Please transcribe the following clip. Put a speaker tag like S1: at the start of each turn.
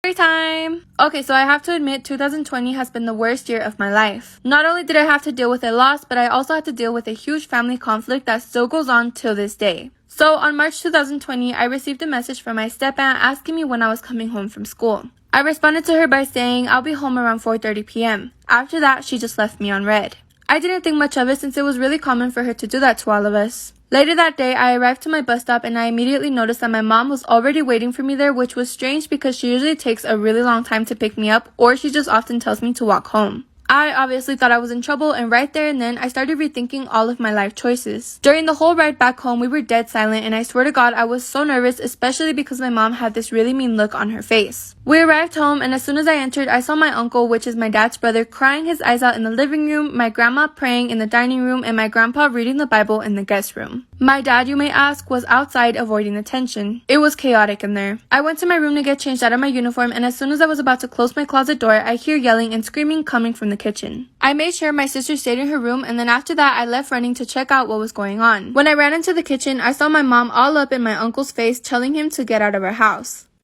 S1: Story time! Okay, so I have to admit 2020 has been the worst year of my life. Not only did I have to deal with a loss, but I also had to deal with a huge family conflict that still goes on till this day. So on March 2020, I received a message from my step-aunt asking me when I was coming home from school. I responded to her by saying I'll be home around 4:30 p.m. After that, she just left me on read. I didn't think much of it since it was really common for her to do that to all of us. Later that day, I arrived to my bus stop and I immediately noticed that my mom was already waiting for me there, which was strange because she usually takes a really long time to pick me up, or she just often tells me to walk home. I obviously thought I was in trouble, and right there and then I started rethinking all of my life choices. During the whole ride back home, we were dead silent, and I swear to God I was so nervous, especially because my mom had this really mean look on her face. We arrived home, and as soon as I entered, I saw my uncle, which is my dad's brother, crying his eyes out in the living room, my grandma praying in the dining room, and my grandpa reading the Bible in the guest room. My dad, you may ask, was outside avoiding the tension. It was chaotic in there. I went to my room to get changed out of my uniform, and as soon as I was about to close my closet door, I hear yelling and screaming coming from the kitchen. I made sure my sister stayed in her room, and then after that I left running to check out what was going on. When I ran into the kitchen, I saw my mom all up in my uncle's face telling him to get out of our house.